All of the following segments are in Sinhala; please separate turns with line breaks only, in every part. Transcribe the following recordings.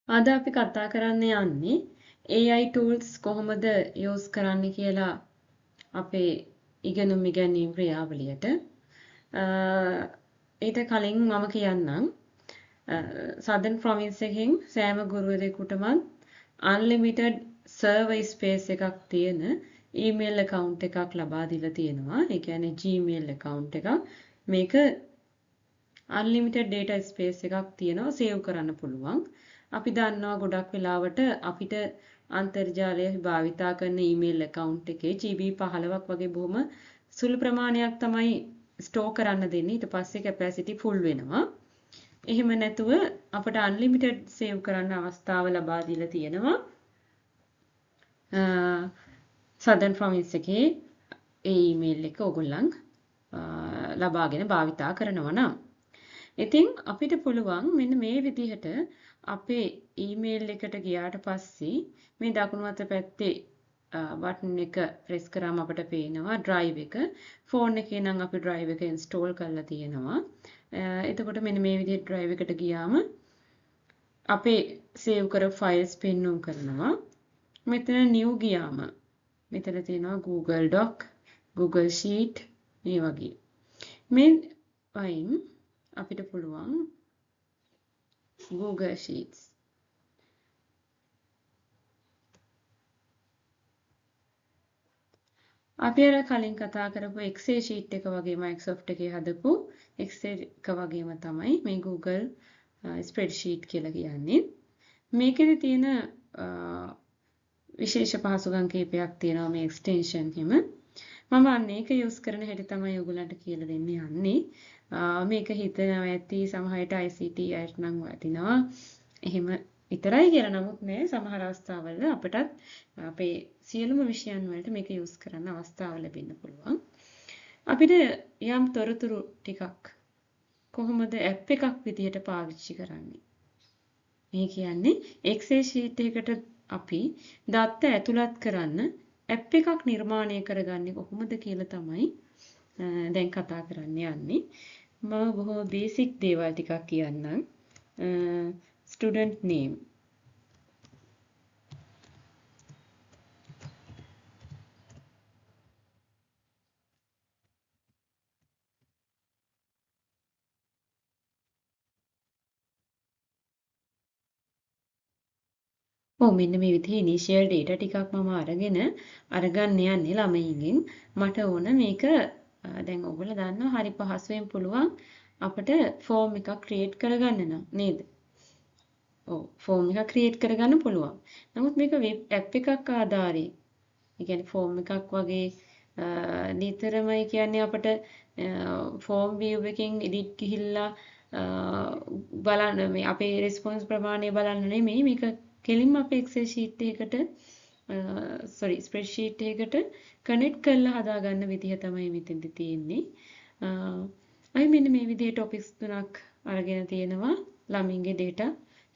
අද අපි කතා කරන්න යන්නේ AI tools කොහොමද use කරන්න කියලා අපේ ඉගෙනුම් ඉගැන්වීම් ක්‍රියාවලියට. ඊට කලින් මම කියන්නම් Southern Province එකෙන් සෑම ගුරුවරයෙකුටම unlimited server space එකක් තියෙන email account එකක් ලබා දීලා තියෙනවා. ඒ කියන්නේ Gmail account එකක්. මේක unlimited data space එකක් තියෙනවා save කරන්න පුළුවන්. අපි දන්නවා ගොඩක් වෙලාවට අපිට අන්තර්ජාලය භාවිතා කරන email account එකේ GB 15ක් වගේ බොහොම සුළු ප්‍රමාණයක් තමයි store කරන්න දෙන්නේ. ඊට පස්සේ capacity full වෙනවා. එහෙම නැතුව අපට unlimited save කරන්න අවස්ථාව ලබා දීලා තියෙනවා. Southern Province එකේ ඒ email එක ඕගොල්ලන් ලබාගෙන භාවිතා කරනවා නම් ඉතින් අපිට පුළුවන් මෙන්න මේ විදිහට අපේ ඊමේල් එකට ගියාට පස්සේ මේ දකුණු අත පැත්තේ බටන් එක ප්‍රෙස් කරාම අපිට පේනවා drive එක. ෆෝන් එකේ නම් අපි drive එක install කරලා තියෙනවා. එතකොට මෙන්න මේ විදිහට drive එකට ගියාම අපේ save කර files පෙන්වුම් කරනවා. මෙතන new ගියාම මෙතන තියෙනවා Google Doc, Google Sheet මේ වගේ. මේ වයින් අපිට පුළුවන් Google Sheets අපි අර කලින් කතා කරපු Excel sheet එක වගේ Microsoft එකේ හදපු Excel එක වගේම තමයි මේ Google spreadsheet කියලා කියන්නේ. මේකෙදි තියෙන විශේෂ පහසුකම් කීපයක් තියෙනවා මේ extension හිම. මම අන්න ඒක use කරන හැටි තමයි ඔයගලන්ට කියලා දෙන්න යන්නේ. මේක හිතනවා ඇති සමහරට ICT අයට නම් වටිනවා. එහෙම විතරයි කියලා නමුත් නෑ සමහර අවස්ථාවල අපටත් අපේ සියලුම විෂයන් වලට මේක use කරන්න අවස්ථාව ලැබෙන්න පුළුවන්. අපිට යම් තොරතුරු ටිකක් කොහොමද app එකක් විදිහට පාවිච්චි කරන්නේ? මේ කියන්නේ Excel sheet එකකට අපි දත්ත ඇතුළත් කරන්න app එකක් නිර්මාණය කරගන්නේ කොහොමද කියලා තමයි දැන් කතා කරන්න යන්නේ. මම බොහෝ බේසික් දේවල් ටිකක් කියන්නම්. Student name. මෙන්න මේ විදිහේ initial data ටිකක් මම අරගන්න යන්නේ ළමයින්ගෙන්. මට ඕන මේක දැන් ඔයගොල්ලෝ දන්නවා හරි පහසුවෙන් පුළුවන් අපිට ෆෝම් එකක් ක්‍රියේට් කරගන්න නම් නේද? ෆෝම් එකක් ක්‍රියේට් කරගන්න පුළුවන්. නමුත් මේක වෙබ් ඇප් එකක් ආධාරයෙන්. ඒ කියන්නේ ෆෝම් එකක් වගේ නිතරමයි කියන්නේ අපිට ෆෝම් view එකෙන් edit ගිහිල්ලා බලන්න මේ අපේ response ප්‍රමාණය බලන්න නෙමෙයි මේක කෙලින්ම අපේ Excel sheet එකකට spreadsheet එකකට connect කරලා හදාගන්න විදිහ තමයි මෙතෙන්දි තියෙන්නේ. අපි මෙන්න මේ විදිහේ topics තුනක් අරගෙන තියෙනවා ළමින්ගේ data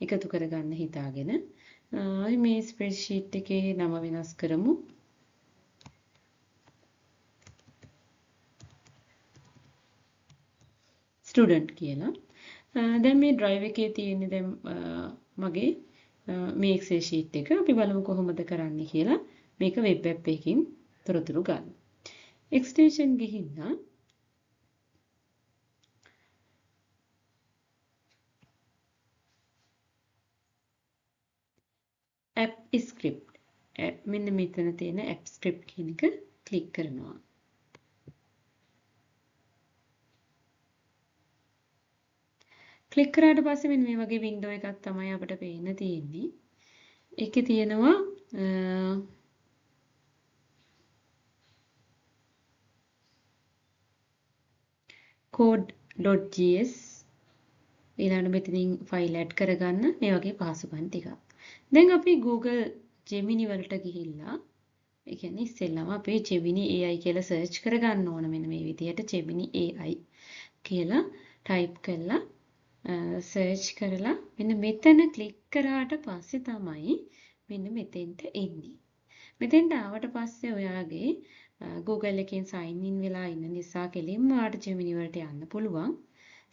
එකතු කරගන්න හිතාගෙන. අපි මේ spreadsheet එකේ නම වෙනස් කරමු. ස්ටුඩන්ට් කියලා. දැන් මේ drive එකේ තියෙන්නේ දැන් මගේ මේ Excel sheet එක අපි බලමු කොහොමද කරන්නේ කියලා. මේක web app එකකින් තොරතුරු ගන්න. extension ගිහිල්ලා app script මෙන්න මෙතන තියෙන app script කියන එක ක්ලික් කරනවා. ක්ලික් කරාට පස්සේ මෙන්න මේ වගේ වින්ඩෝ එකක් තමයි අපිට පේන්න තියෙන්නේ. ඒකේ තියෙනවා code.js ඊළඟට මෙතනින් ෆයිල් ඇඩ් කරගන්න මේ වගේ පහසුකම් ටිකක්. දැන් අපි Google Gemini වලට ගිහිල්ලා ඒ කියන්නේ ඉස්සෙල්ලාම අපි Gemini AI කියලා සර්ච් කරගන්න ඕන මෙන්න මේ විදිහට Gemini AI කියලා ටයිප් කරලා සර්ච් කරලා මෙන්න මෙතන ක්ලික් කරාට පස්සේ තමයි මෙන්න මෙතෙන්ට එන්නේ. මෙතෙන්ට ආවට පස්සේ ඔයාගේ Google එකෙන් sign in වෙලා ඉන්න නිසා කෙලින්ම ඔයාට Gemini වලට යන්න පුළුවන්.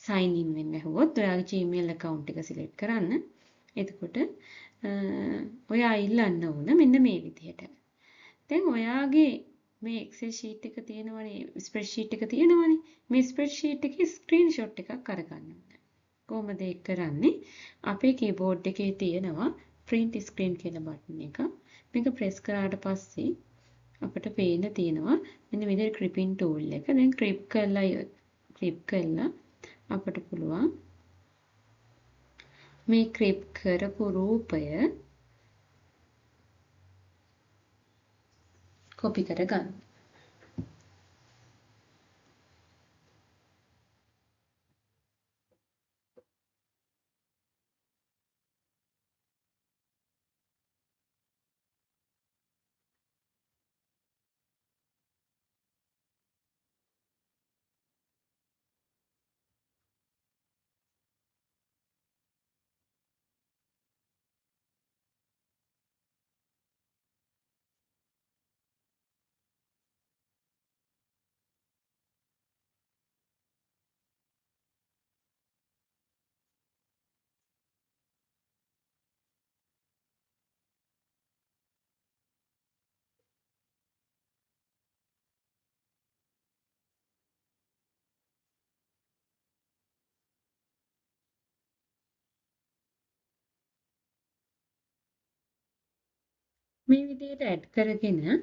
sign in වෙන්න ඇහුවොත් ඔයාගේ Gmail account එක select කරන්න. එතකොට ඔයා ඉල්ලන්න ඕන මෙන්න මේ විදිහට. දැන් ඔයාගේ මේ Excel sheet එක තියෙනවනේ spreadsheet එක තියෙනවනේ. මේ spreadsheet එකේ screenshot එකක් අරගන්න ඕන. කොහොමද ඒක කරන්නේ? අපේ keyboard එකේ තියෙනවා print screen කියලා බටන් එක. මේක press කරාට පස්සේ අපිට පේන්න තියෙනවා මෙන්න විදිහට clipping tool එක. දැන් clip කරලා අපිට පුළුවන් මේ clip කරපු රූපය copy කරගන්න. මේ විදිහට add කරගෙන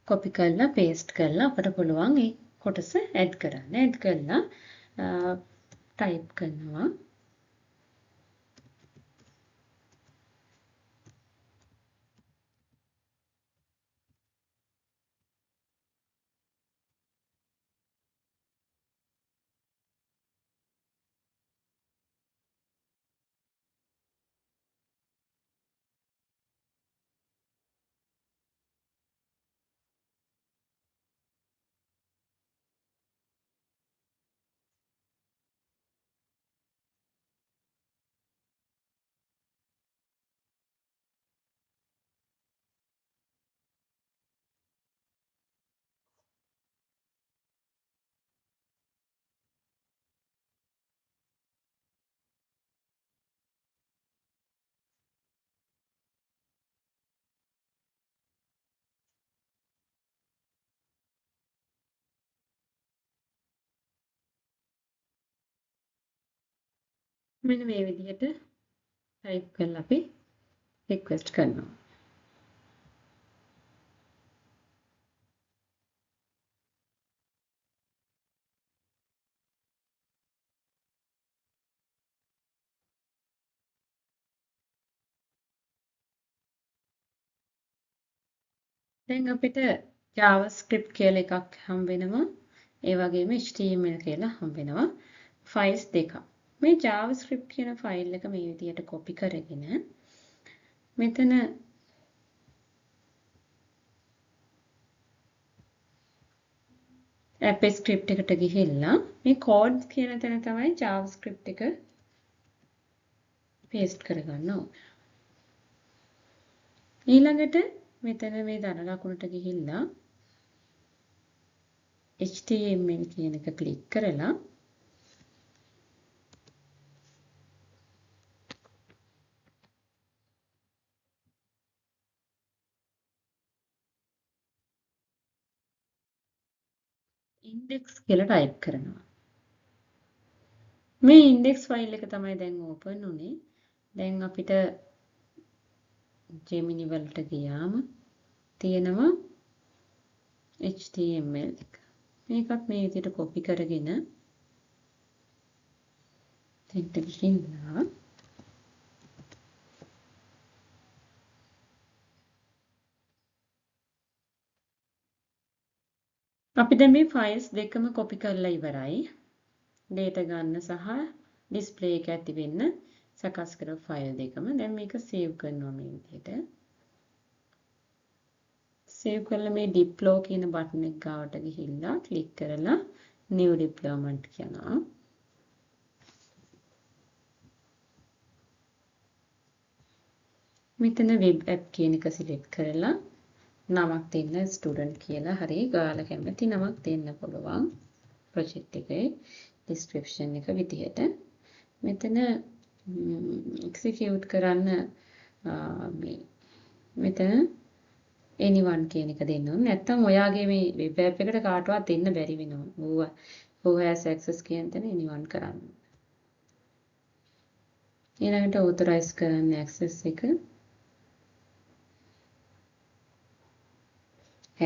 copy කරලා paste කරලා අපිට පුළුවන් ඒ කොටස add කරන්න. add කරලා type කරනවා මෙන්න මේ විදිහට type කරලා අපි request කරනවා. දැන් අපිට JavaScript කියලා එකක් හම්බ වෙනවා. ඒ වගේම HTML කියලා හම්බ වෙනවා. ෆයිල්ස් දෙකක්. මේ JavaScript කියන ෆයිල් එක මේ විදිහට copy කරගෙන මෙතන app script එකට ගිහිල්ලා මේ code කියන තැන තමයි JavaScript එක paste කරගන්න ඕන. ඊළඟට මෙතන මේ ධන ලකුණට ගිහිල්ලා HTML කියන එක ක්ලික් කරලා index කියලා type කරනවා. මේ index file එක තමයි දැන් open උනේ. දැන් අපිට Gemini වලට ගියාම තියෙනවා HTML එක. මේකත් මේ විදිහට copy කරගෙන දෙන්න ගිහිල්ලා අපි දැන් මේ files දෙකම copy කරලා ඉවරයි. data ගන්න සහ display එක ඇති වෙන්න සකස් කරපු file දෙකම. දැන් මේක save කරනවා මේ විදිහට. save කරලා මේ deploy කියන බටන් එක ගාවට ගිහිල්ලා click කරලා new deployment කියනවා. මෙතන web app කියන එක select කරලා නමක් දෙන්න student කියලා හරි ඔයාලා කැමති නමක් දෙන්න පුළුවන් project එකේ description එක විදිහට. මෙතන එක්සිකියුට් කරන්න මේ මෙතන anyone කියන එක දෙන්න ඕනේ. නැත්තම් ඔයාගේ මේ වෙබ් ඇප් එකට කාටවත් දෙන්න බැරි වෙනවා. who has access කියන තැන anyone කරන්න. ඊළඟට authorize කරන්න access එක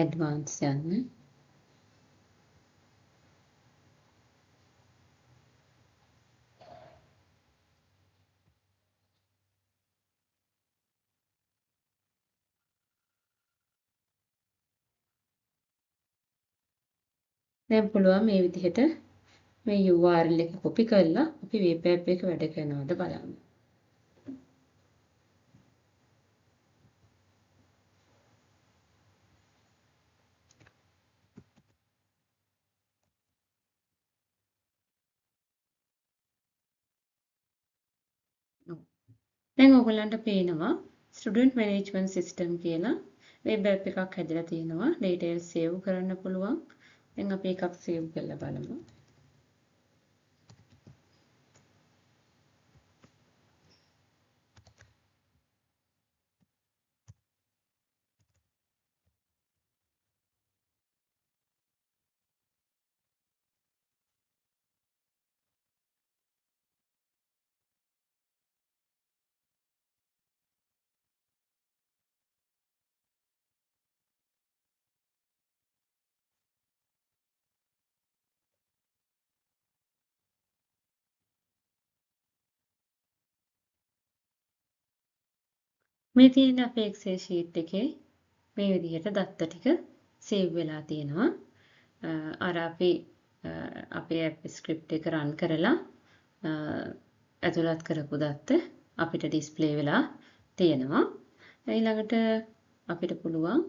advance යන්න. දැන් පුළුවන් මේ විදිහට මේ URL එක copy කරලා අපි වෙබ් ඇප් එක වැඩ කරනවද බලන්න. දැන් ඔයගොල්ලන්ට පේනවා ස්ටුඩන්ට් මැනේජ්මන්ට් සිස්ටම් කියලා වෙබ් ඇප් එකක් හැදලා තියෙනවා. ඩීටේල්ස් සේව් කරන්න පුළුවන්. දැන් අපි එකක් සේව් කරලා බලමු. මේ තියෙන අපේ Excel sheet එකේ මේ විදිහට දත්ත ටික සේව් වෙලා තියෙනවා. අර අපි අපේ app script එක run කරලා ඇතුළත් කරපු දත්ත අපිට display වෙලා තියෙනවා. ඊළඟට අපිට පුළුවන්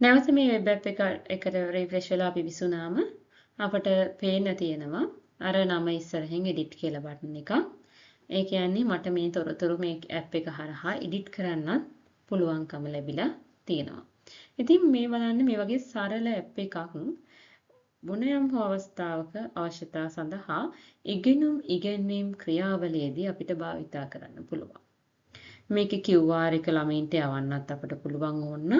නැවත මේ වෙබ් ඇප් එකට රිෆ්‍රෙෂ් වෙලා අපි විසුනාම අපට පේන්න තියෙනවා අර නම ඉස්සරහින් edit කියලා බටන් එකක්. ඒ කියන්නේ මට මේ තොරතුරු මේ ඇප් එක හරහා edit කරන්නත් පුළුවන්කම ලැබිලා තියෙනවා. ඉතින් මේ බලන්න මේ වගේ සරල ඇප් එකක් මොනෑම් අවස්ථාවක අවශ්‍යතා සඳහා ඉගෙනුම් ඉගෙනීම් ක්‍රියාවලියේදී අපිට භාවිතා කරන්න පුළුවන්. මේකේ QR එක ළමයින්ට යවන්නත් අපිට පුළුවන් ඕන.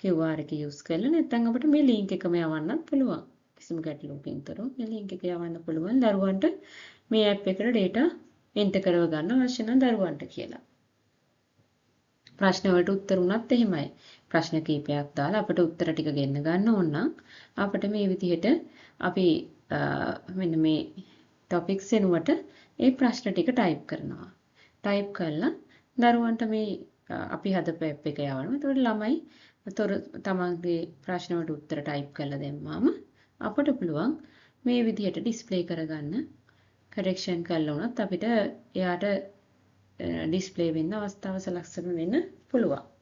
QR එක use කරලා නැත්නම් අපිට මේ link එකම යවන්නත් පුළුවන්. කිසිම ගැටලුවකින් තොරව මේ link එක යවන්න පුළුවන් දරුවන්ට මේ app එකට data enter කරව ගන්න අවශ්‍ය නම් දරුවන්ට කියලා. ප්‍රශ්න වලට උත්තර උනත් එහෙමයි. ප්‍රශ්න කීපයක් දාලා අපිට උත්තර ටික ගෙන්න ගන්න ඕන නම් අපිට මේ විදිහට අපි මෙන්න මේ topics එනුවට ඒ ප්‍රශ්න ටික type කරනවා. type කරලා දරුවන්ට මේ අපි හදපු app එක යවනවා. එතකොට ළමයි තමන්ගේ ප්‍රශ්න වලට උත්තර type කරලා දැම්මාම අපිට පුළුවන් මේ විදිහට display කරගන්න correction කරලා වුණත් අපිට එයාට display වෙන්න අවස්ථාව සලස්සන වෙන්න පුළුවන්.